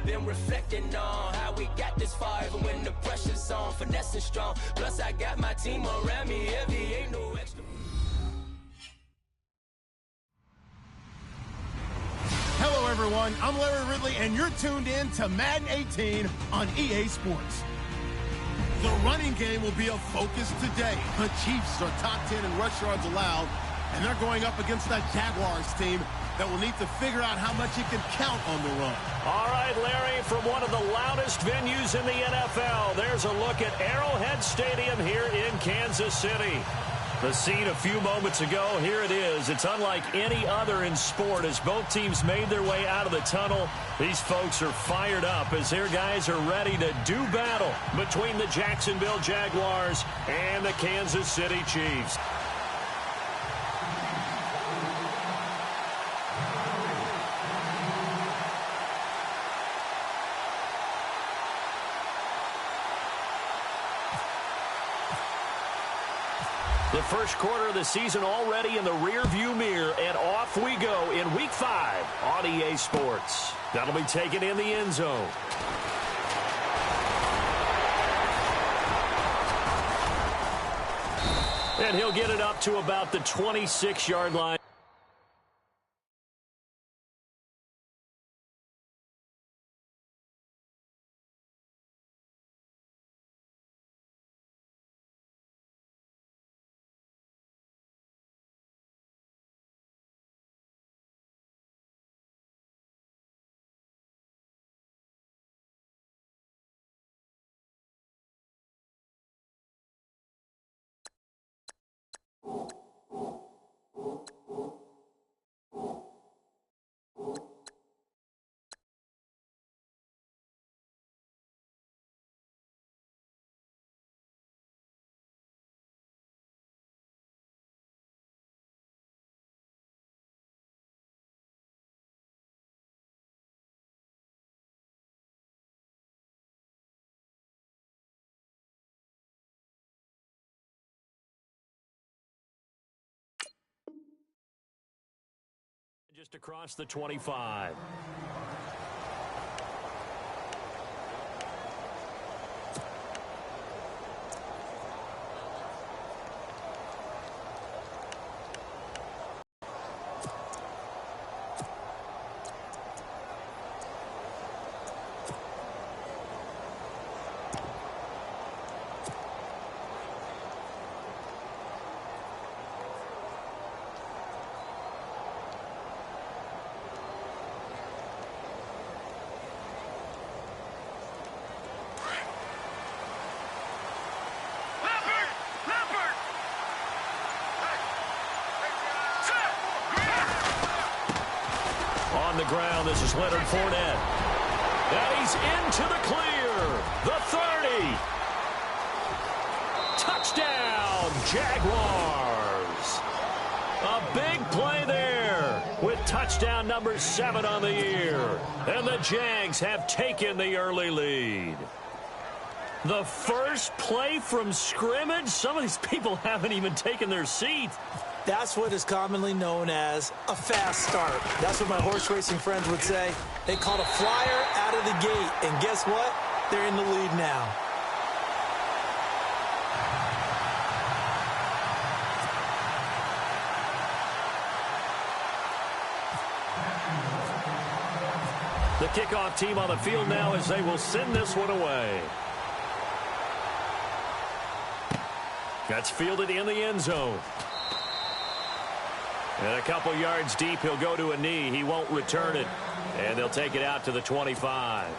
been reflecting on how we got this far, even when the pressure's on, finessing strong. Plus I got my team around me heavy, ain't no extra. Hello everyone, I'm Larry Ridley and you're tuned in to Madden 18 on EA Sports. The running game will be a focus today. The Chiefs are top 10 in rush yards allowed, and they're going up against that Jaguars team that will need to figure out how much it can count on the run. All right, Larry, from one of the loudest venues in the NFL, there's a look at Arrowhead Stadium here in Kansas City. The scene a few moments ago, here it is. It's unlike any other in sport as both teams made their way out of the tunnel. These folks are fired up as their guys are ready to do battle between the Jacksonville Jaguars and the Kansas City Chiefs. The first quarter of the season already in the rearview mirror, and off we go in Week 5 on EA Sports. That'll be taken in the end zone. And he'll get it up to about the 26-yard line. Just across the 25. On the ground, this is Leonard Fournette. And he's into the clear. The 30. Touchdown, Jaguars. A big play there with touchdown number 7 on the year. And the Jags have taken the early lead. The first play from scrimmage? Some of these people haven't even taken their seat. That's what is commonly known as a fast start. That's what my horse racing friends would say. They caught a flyer out of the gate, and guess what? They're in the lead now. The kickoff team on the field now as they will send this one away. That's fielded in the end zone. And a couple yards deep, he'll go to a knee. He won't return it. And they'll take it out to the 25.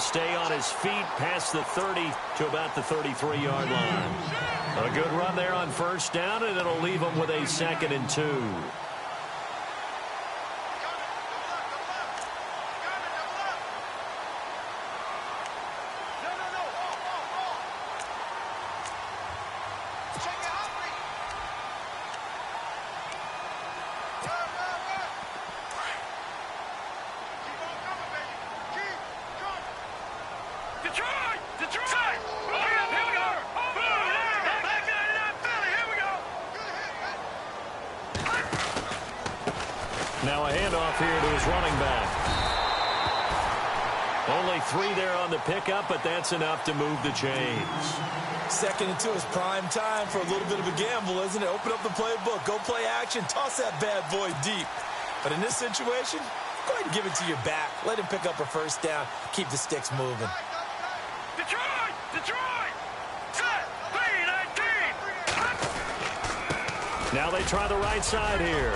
Stay on his feet past the 30 to about the 33-yard line. A good run there on first down, and it'll leave him with a 2nd and 2. Now a handoff here to his running back. Only 3 there on the pickup, but that's enough to move the chains. Second and 2 is prime time for a little bit of a gamble, isn't it? Open up the playbook, go play action, toss that bad boy deep. But in this situation, go ahead and give it to your back. Let him pick up a first down. Keep the sticks moving. Detroit! Detroit! Set! B-19! Now they try the right side here.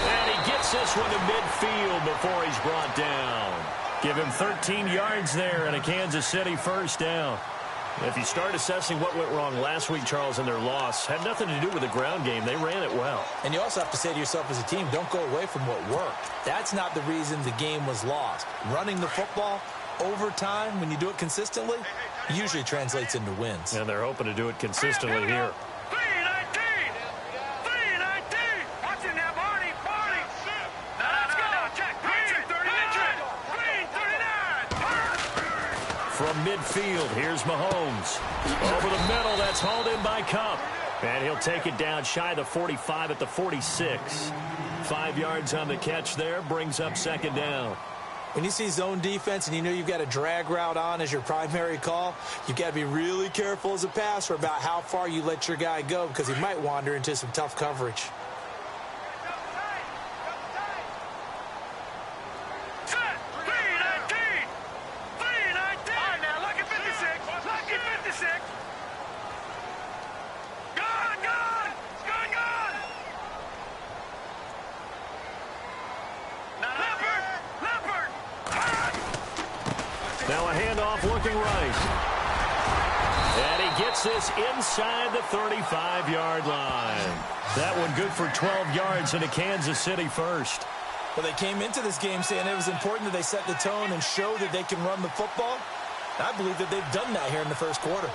And he gets this one to midfield before he's brought down. Give him 13 yards there and a Kansas City first down. If you start assessing what went wrong last week, Charles, in their loss, had nothing to do with the ground game. They ran it well. And you also have to say to yourself as a team, don't go away from what worked. That's not the reason the game was lost. Running the football over time, when you do it consistently, usually translates into wins. And they're hoping to do it consistently here. From midfield, here's Mahomes. Over the middle, that's hauled in by Kupp. And he'll take it down shy of the 45 at the 46. 5 yards on the catch there, brings up second down. When you see zone defense and you know you've got a drag route on as your primary call, you've got to be really careful as a passer about how far you let your guy go because he might wander into some tough coverage. Now a handoff looking right. And he gets this inside the 35-yard line. That one good for 12 yards and a Kansas City first. Well, they came into this game saying it was important that they set the tone and show that they can run the football. I believe that they've done that here in the first quarter.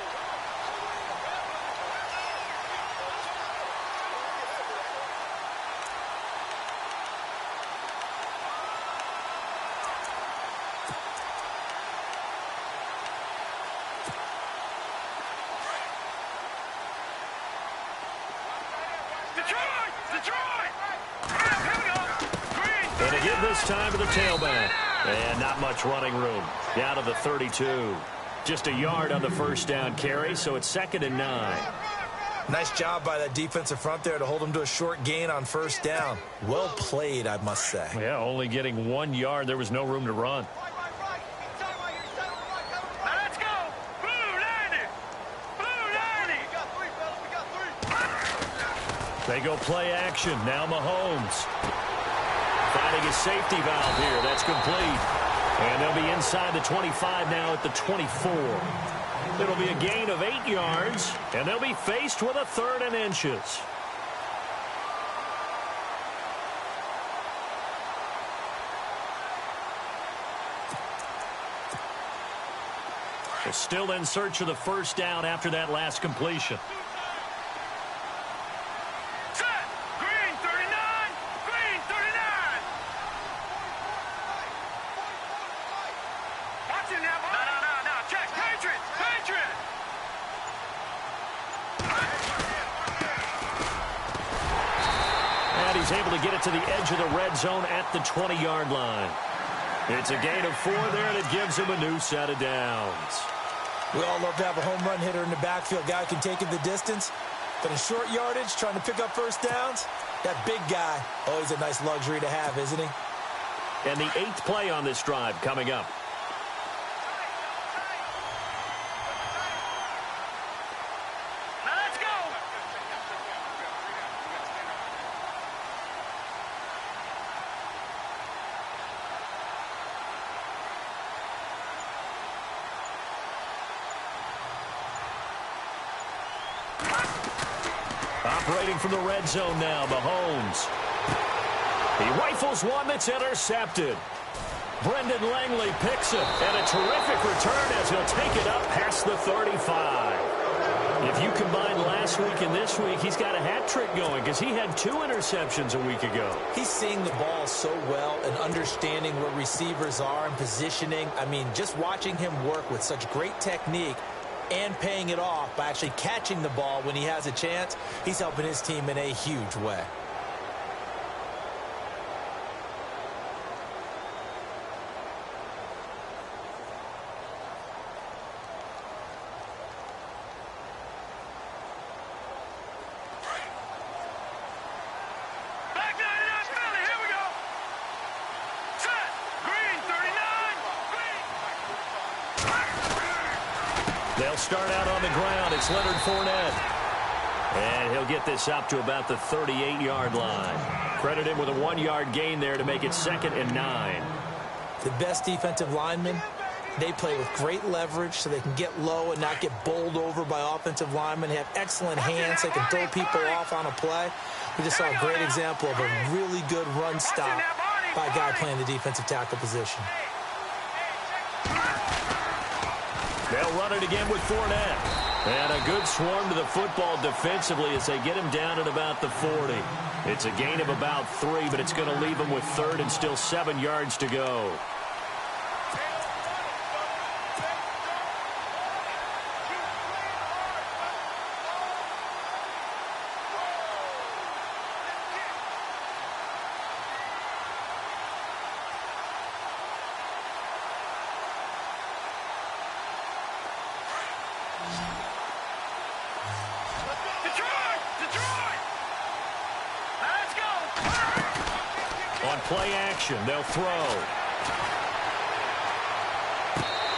And again this time to the tailback. And not much running room. Down to the 32. Just a yard on the first down carry, so it's 2nd and 9. Nice job by that defensive front there to hold them to a short gain on first down. Well played, I must say. Yeah, only getting 1 yard. There was no room to run. They go play action. Now Mahomes. Finding his safety valve here. That's complete. And they'll be inside the 25 now at the 24. It'll be a gain of 8 yards, and they'll be faced with a 3rd and inches. They're still in search of the first down after that last completion. He's able to get it to the edge of the red zone at the 20-yard line. It's a gain of 4 there, and it gives him a new set of downs. We all love to have a home run hitter in the backfield. Guy can take it the distance. But in short yardage, trying to pick up first downs, that big guy, always a nice luxury to have, isn't he? And the 8th play on this drive coming up. Operating from the red zone now, Mahomes. He rifles one that's intercepted. Brendan Langley picks it, and a terrific return as he'll take it up past the 35. If you combine last week and this week, he's got a hat trick going because he had 2 interceptions a week ago. He's seeing the ball so well and understanding where receivers are and positioning. I mean, just watching him work with such great technique and paying it off by actually catching the ball when he has a chance, he's helping his team in a huge way. They'll start out on the ground. It's Leonard Fournette. And he'll get this up to about the 38-yard line. Credit him with a 1-yard gain there to make it 2nd and 9. The best defensive linemen, they play with great leverage so they can get low and not get bowled over by offensive linemen. They have excellent hands. They can throw people off on a play. We just saw a great example of a really good run stop by a guy playing the defensive tackle position. They'll run it again with Fournette. And a good swarm to the football defensively as they get him down at about the 40. It's a gain of about 3, but it's going to leave him with 3rd and still 7 yards to go. On play action, they'll throw.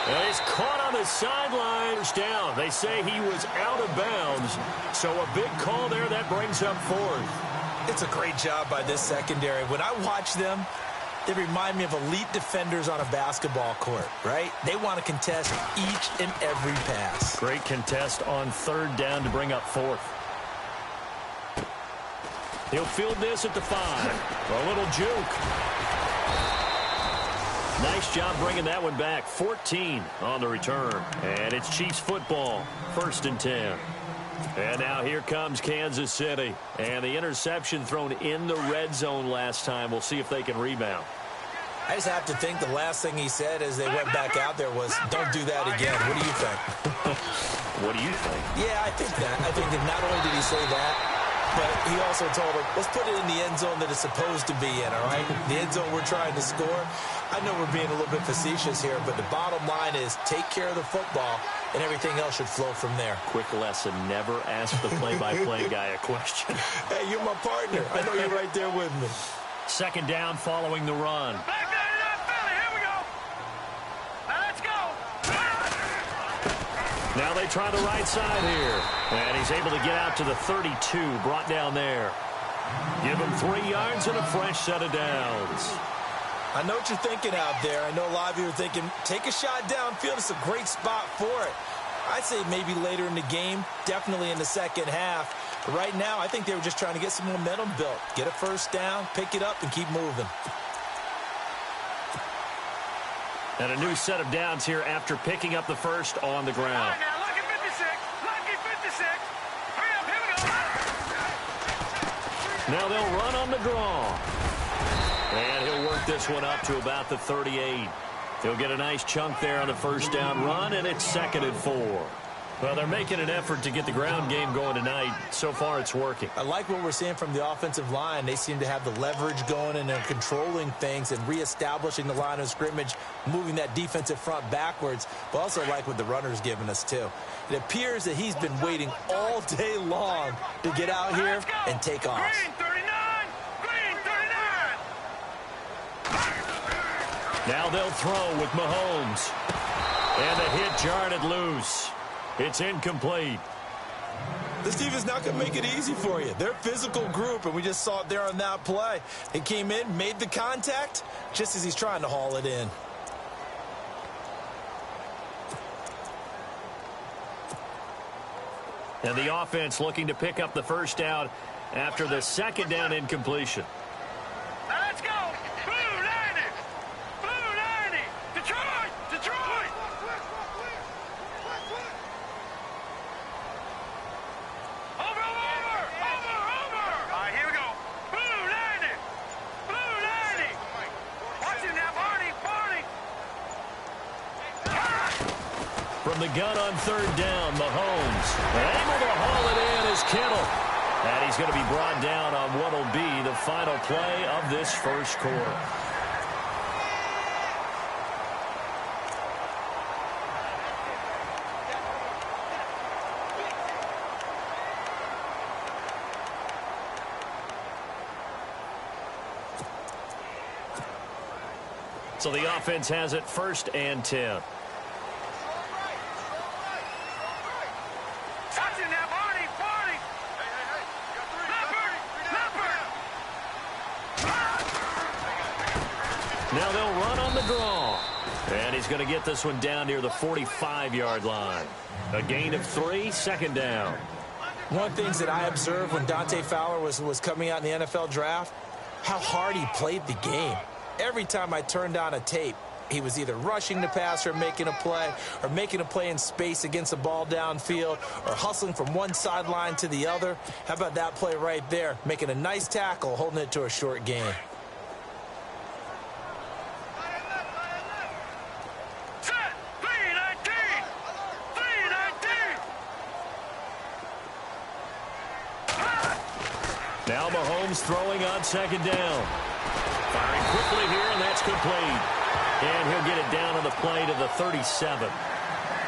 And he's caught on the sidelines down. They say he was out of bounds. So a big call there that brings up 4th. It's a great job by this secondary. When I watch them, they remind me of elite defenders on a basketball court, right? They want to contest each and every pass. Great contest on 3rd down to bring up 4th. He'll field this at the 5. A little juke. Nice job bringing that one back. 14 on the return. And it's Chiefs football. 1st and 10. And now here comes Kansas City. And the interception thrown in the red zone last time. We'll see if they can rebound. I just have to think the last thing he said as they went back out there was, don't do that again. What do you think? What do you think? Yeah, I think that. I think that not only did he say that, but he also told him, let's put it in the end zone that it's supposed to be in, all right? The end zone we're trying to score. I know we're being a little bit facetious here, but the bottom line is take care of the football, and everything else should flow from there. Quick lesson, never ask the play-by-play guy a question. Hey, you're my partner. I know you're right there with me. 2nd down following the run. Back there to that Philly. Here we go. Now let's go. Now they try the right side here. And he's able to get out to the 32, brought down there. Give him 3 yards and a fresh set of downs. I know what you're thinking out there. I know a lot of you are thinking, take a shot downfield. It's a great spot for it. I'd say maybe later in the game, definitely in the second half. But right now, I think they were just trying to get some momentum built. Get a 1st down, pick it up, and keep moving. And a new set of downs here after picking up the 1st on the ground. Now, lucky 56. Lucky 56. Hurry up. Here we go. Now they'll run on the draw. And he'll work this one up to about the 38. He'll get a nice chunk there on the 1st down run, and it's 2nd and 4. Well, they're making an effort to get the ground game going tonight. So far, it's working. I like what we're seeing from the offensive line. They seem to have the leverage going, and they're controlling things and reestablishing the line of scrimmage, moving that defensive front backwards. But also like what the runner's giving us, too. It appears that he's been waiting all day long to get out here and take off. Green 39. Green 39. Now they'll throw with Mahomes. And the hit jarred it loose. It's incomplete. This defense not going to make it easy for you. They're a physical group, and we just saw it there on that play. He came in, made the contact, just as he's trying to haul it in. And the offense looking to pick up the 1st down after the 2nd down incompletion. Now let's go. Blue 90. Blue 90. Detroit. Detroit. From the gun on third down, Mahomes able to haul it in is Kittle. And he's going to be brought down on what will be the final play of this first quarter. So the offense has it 1st and 10. Now they'll run on the draw. And he's going to get this one down near the 45-yard line. A gain of 3, 2nd down. One of the things that I observed when Dante Fowler was coming out in the NFL draft, how hard he played the game. Every time I turned on a tape, he was either rushing the passer, making a play, or making a play in space against a ball downfield, or hustling from one sideline to the other. How about that play right there? Making a nice tackle, holding it to a short gain. Now Mahomes throwing on 2nd down. Firing quickly here, and that's complete. And he'll get it down on the play to the 37.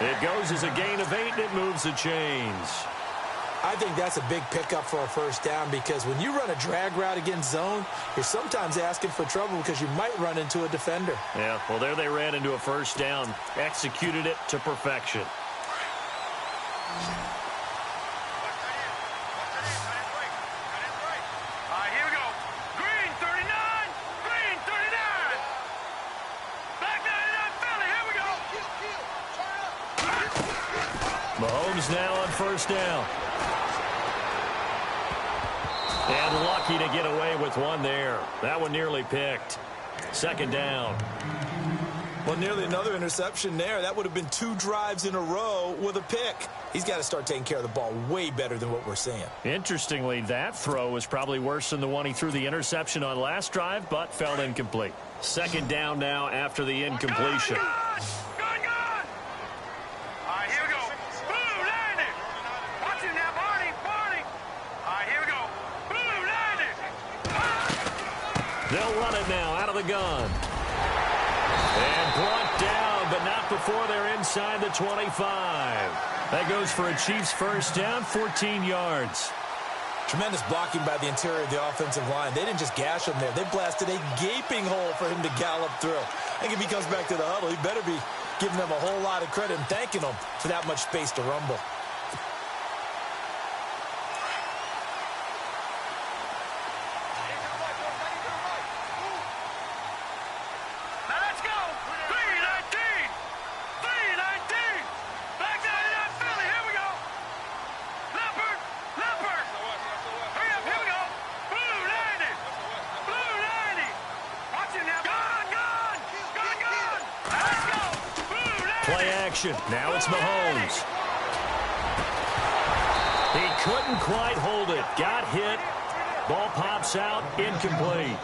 It goes as a gain of 8, and it moves the chains. I think that's a big pickup for a 1st down, because when you run a drag route against zone, you're sometimes asking for trouble because you might run into a defender. Yeah, well, there they ran into a 1st down. Executed it to perfection. Mahomes now on 1st down. And lucky to get away with one there. That one nearly picked. 2nd down. Well, nearly another interception there. That would have been 2 drives in a row with a pick. He's got to start taking care of the ball way better than what we're seeing. Interestingly, that throw was probably worse than the one he threw the interception on last drive, but fell incomplete. 2nd down now after the incompletion. They'll run it now out of the gun. And brought down, but not before they're inside the 25. That goes for a Chiefs 1st down, 14 yards. Tremendous blocking by the interior of the offensive line. They didn't just gash him there. They blasted a gaping hole for him to gallop through. I think if he comes back to the huddle, he better be giving them a whole lot of credit and thanking them for that much space to rumble. Now it's Mahomes. He couldn't quite hold it. Got hit. Ball pops out. Incomplete.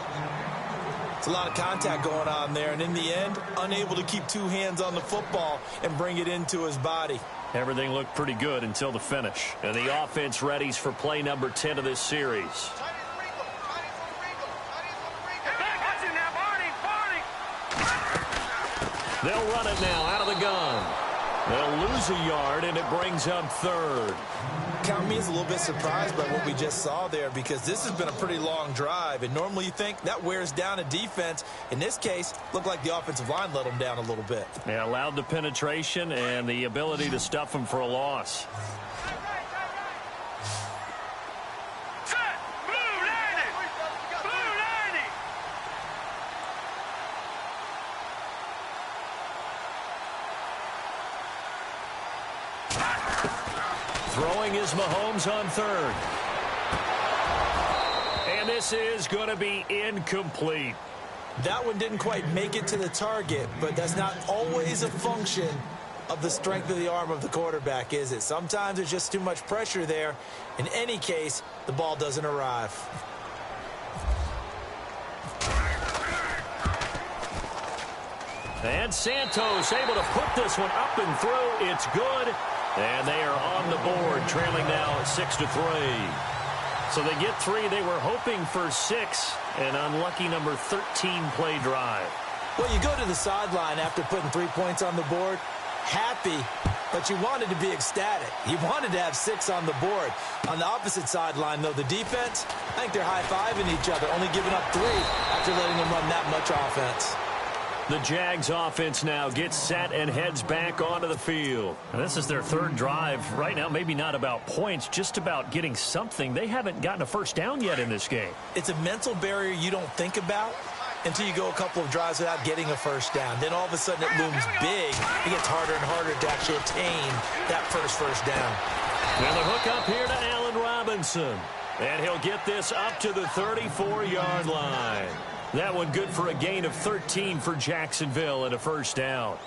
It's a lot of contact going on there, and in the end, unable to keep 2 hands on the football and bring it into his body. Everything looked pretty good until the finish. And the offense readies for play number 10 of this series. They'll run it now out of the gun. They'll lose a yard, and it brings up 3rd. Count me as a little bit surprised by what we just saw there, because this has been a pretty long drive, and normally you think that wears down a defense. In this case, looked like the offensive line let them down a little bit. Yeah, allowed the penetration and the ability to stuff them for a loss. Throwing is Mahomes on 3rd. And this is going to be incomplete. That one didn't quite make it to the target, but that's not always a function of the strength of the arm of the quarterback, is it? Sometimes there's just too much pressure there. In any case, the ball doesn't arrive. And Santos able to put this one up and through. It's good. And they are on the board, trailing now 6-3. So they get 3. They were hoping for 6. An unlucky number 13 play drive. Well, you go to the sideline after putting 3 points on the board, happy, but you wanted to be ecstatic. You wanted to have 6 on the board. On the opposite sideline, though, the defense, I think they're high-fiving each other, only giving up 3 after letting them run that much offense. The Jags offense now gets set and heads back onto the field. And this is their 3rd drive. Right now, maybe not about points, just about getting something. They haven't gotten a first down yet in this game. It's a mental barrier you don't think about until you go a couple of drives without getting a first down. Then all of a sudden it looms big. It gets harder and harder to actually attain that first down. Now the hook up here to Allen Robinson. And he'll get this up to the 34-yard line. That one good for a gain of 13 for Jacksonville and a first down.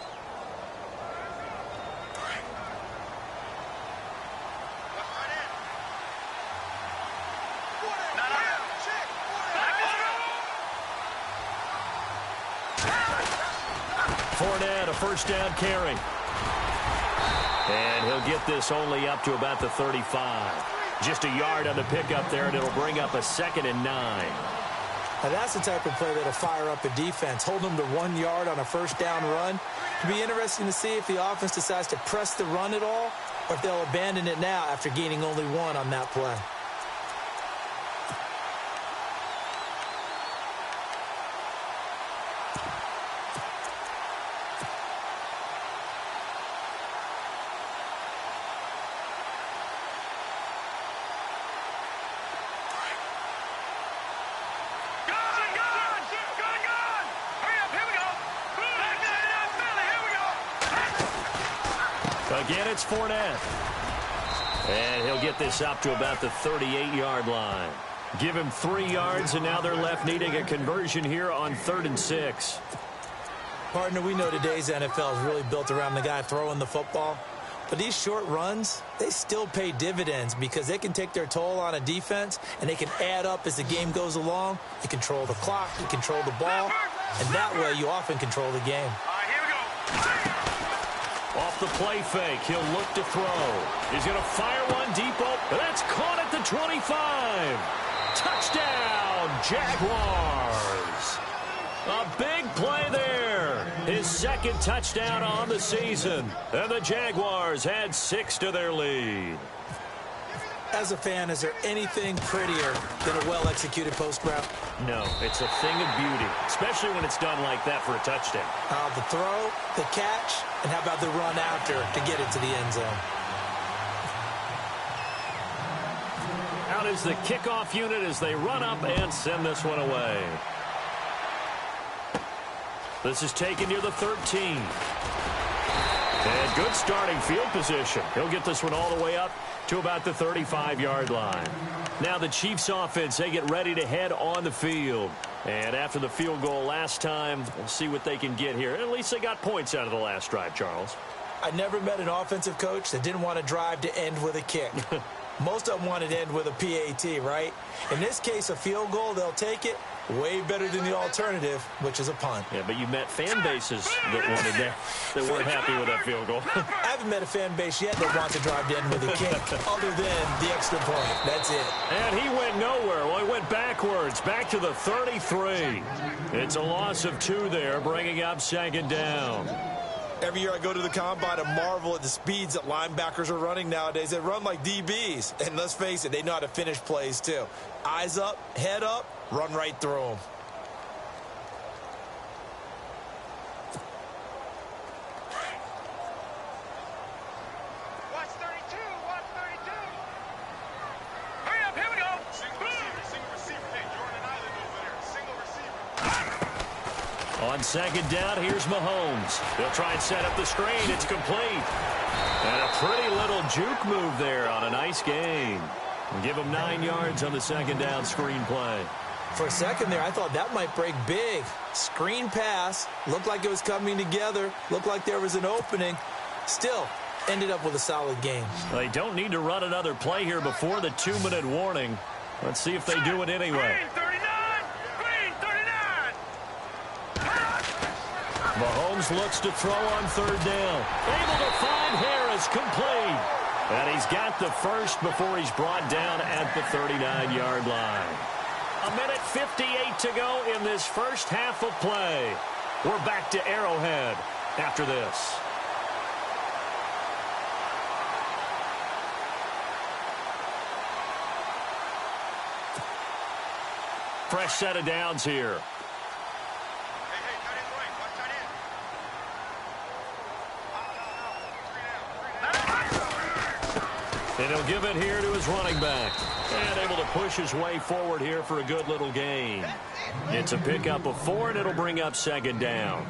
Fournette, a first down carry. And he'll get this only up to about the 35. Just a yard on the pickup there, and it'll bring up a 2nd and 9. Now that's the type of play that'll fire up a defense. Hold them to 1 yard on a first down run. It'll be interesting to see if the offense decides to press the run at all, or if they'll abandon it now after gaining only 1 on that play. Again, it's Fournette. And he'll get this up to about the 38-yard line. Give him 3 yards, and now they're left needing a conversion here on 3rd and 6. Partner, we know today's NFL is really built around the guy throwing the football. But these short runs, they still pay dividends because they can take their toll on a defense, and they can add up as the game goes along. You control the clock, you control the ball, and that way you often control the game. Off the play fake, he'll look to throw. He's going to fire one deep open. That's caught at the 25. Touchdown, Jaguars. A big play there. His 2nd touchdown on the season. And the Jaguars add 6 to their lead. As a fan, is there anything prettier than a well-executed post route? No, it's a thing of beauty, especially when it's done like that for a touchdown. The throw, the catch, and how about the run after to get it to the end zone? Out is the kickoff unit as they run up and send this one away. This is taken near the 13. And good starting field position. He'll get this one all the way up to about the 35-yard line. Now the Chiefs offense, they get ready to head on the field. And after the field goal last time, we'll see what they can get here. At least they got points out of the last drive, Charles. I never met an offensive coach that didn't want to drive to end with a kick. Most of them wanted to end with a PAT, right? In this case, a field goal, they'll take it. Way better than the alternative, which is a punt. Yeah, but you met fan bases that wanted that, that weren't happy with that field goal. I haven't met a fan base yet that wants to drive to end with a kick, other than the extra point. That's it. And he went nowhere. Well, he went backwards, back to the 33. It's a loss of 2 there, bringing up 2nd down. Every year I go to the combine and marvel at the speeds that linebackers are running nowadays. They run like DBs. And let's face it, they know how to finish plays too. Eyes up, head up, run right through them. Watch 32, watch 32. Hurry up, here we go. Single receiver. Hey, Jordan Island over there. Single receiver. On 2nd down, here's Mahomes. They'll try and set up the screen. It's complete. And a pretty little juke move there on a nice game. Give him 9 yards on the 2nd down screen play. For a second there, I thought that might break big. Screen pass. Looked like it was coming together. Looked like there was an opening. Still, ended up with a solid game. They don't need to run another play here before the 2-minute warning. Let's see if they do it anyway. Green 39. Green 39. Mahomes looks to throw on third down. Able to find Harris, complete. And he's got the first before he's brought down at the 39-yard line. 1:58 to go in this first half of play. We're back to Arrowhead after this. Fresh set of downs here. And he'll give it here to his running back. And able to push his way forward here for a good little gain. It's a pickup of 4, and it'll bring up second down.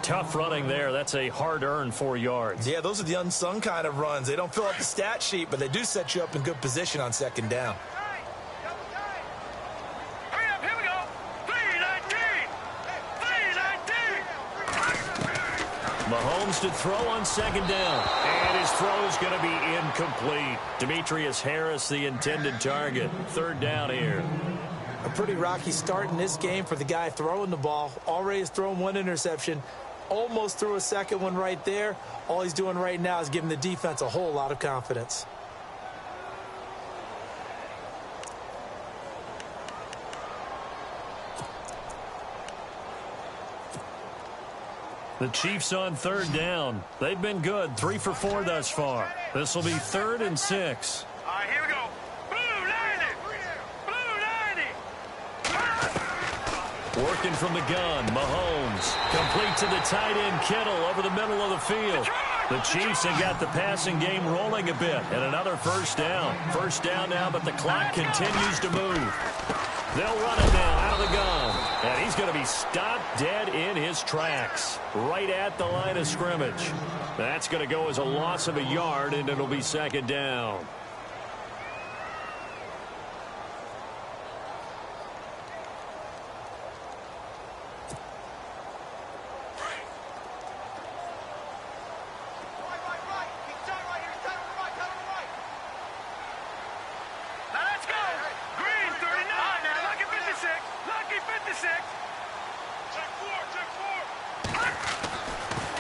Tough running there. That's a hard-earned 4 yards. Yeah, those are the unsung kind of runs. They don't fill up the stat sheet, but they do set you up in good position on second down. Mahomes to throw on second down. And his throw is going to be incomplete. Demetrius Harris, the intended target. Third down here. A pretty rocky start in this game for the guy throwing the ball. Already has thrown 1 interception. Almost threw a second one right there. All he's doing right now is giving the defense a whole lot of confidence. The Chiefs on third down. They've been good. 3 for 4 thus far. This will be 3rd and 6. All right, here we go. Blue 90. Blue 90. Working from the gun. Mahomes. Complete to the tight end Kittle over the middle of the field. The Chiefs have got the passing game rolling a bit. And another first down. First down now, but the clock continues to move. They'll run it now out of the gun. And he's going to be stopped dead in his tracks. Right at the line of scrimmage. That's going to go as a loss of a yard, and it'll be second down.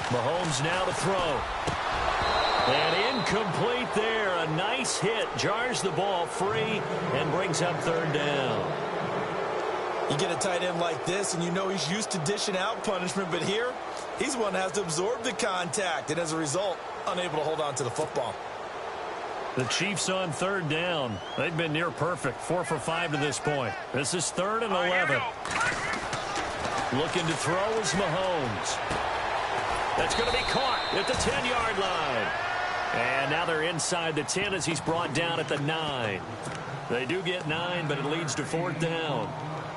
Mahomes now to throw. And incomplete there. A nice hit. Jars the ball free and brings up third down. You get a tight end like this, and you know he's used to dishing out punishment, but here, he's one that has to absorb the contact, and as a result, unable to hold on to the football. The Chiefs on third down. They've been near perfect. 4 for 5 to this point. This is 3rd and 11. Looking to throw is Mahomes. That's going to be caught at the 10-yard line. And now they're inside the 10 as he's brought down at the 9. They do get 9, but it leads to 4th down.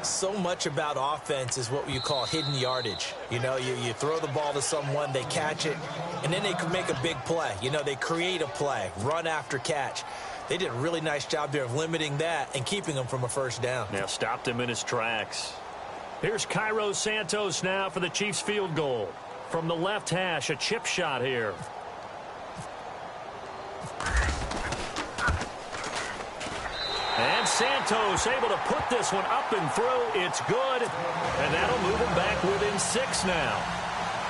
So much about offense is what you call hidden yardage. You know, you throw the ball to someone, they catch it, and then they can make a big play. You know, they create a play, run after catch. They did a really nice job there of limiting that and keeping him from a first down. Now stopped him in his tracks. Here's Cairo Santos now for the Chiefs field goal. From the left hash, a chip shot here. And Santos able to put this one up and through. It's good. And that'll move them back within 6 now.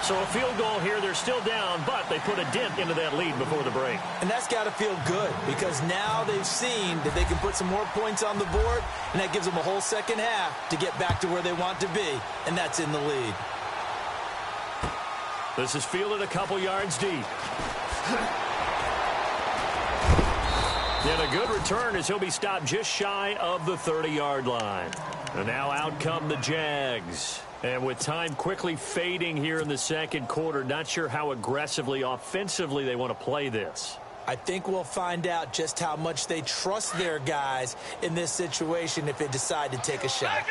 So a field goal here. They're still down, but they put a dent into that lead before the break. And that's got to feel good because now they've seen that they can put some more points on the board, and that gives them a whole second half to get back to where they want to be, and that's in the lead. This is fielded a couple yards deep. And a good return as he'll be stopped just shy of the 30-yard line. And now out come the Jags. And with time quickly fading here in the second quarter, not sure how aggressively, offensively they want to play this. I think we'll find out just how much they trust their guys in this situation if they decide to take a shot.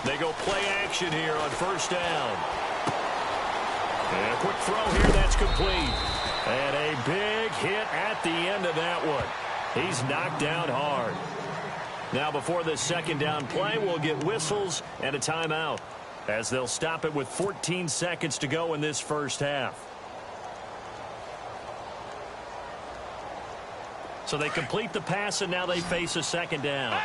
They go play action here on first down. And a quick throw here, that's complete. And a big hit at the end of that one. He's knocked down hard. Now before this second down play, we'll get whistles and a timeout as they'll stop it with 14 seconds to go in this first half. So they complete the pass, and now they face a second down.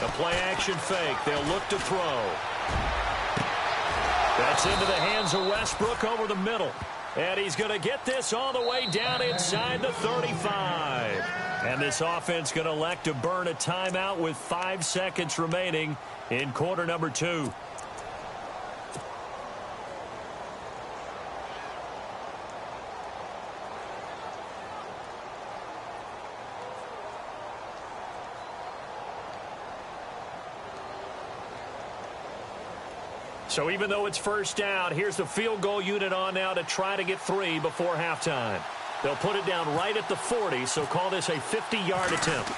A play-action fake. They'll look to throw. That's into the hands of Westbrook over the middle. And he's going to get this all the way down inside the 35. And this offense going to elect to burn a timeout with 5 seconds remaining in quarter number 2. So even though it's first down, here's the field goal unit on now to try to get 3 before halftime. They'll put it down right at the 40, so call this a 50-yard attempt.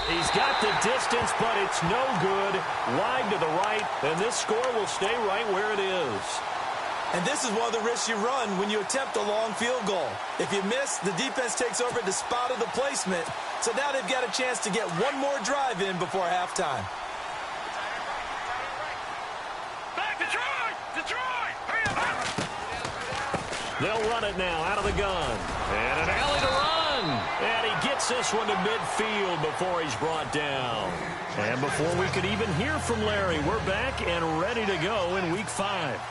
He's got the distance, but it's no good. Wide to the right, and this score will stay right where it is. And this is one of the risks you run when you attempt a long field goal. If you miss, the defense takes over at the spot of the placement, so now they've got a chance to get one more drive in before halftime. They'll run it now out of the gun. And an alley to run. And he gets this one to midfield before he's brought down. And before we could even hear from Larry, we're back and ready to go in Week 5.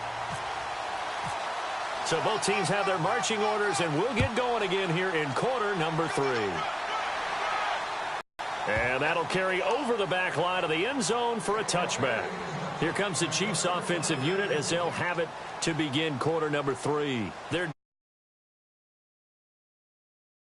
So both teams have their marching orders, and we'll get going again here in quarter number 3. And that'll carry over the back line of the end zone for a touchback. Here comes the Chiefs offensive unit as they'll have it to begin quarter number 3. They're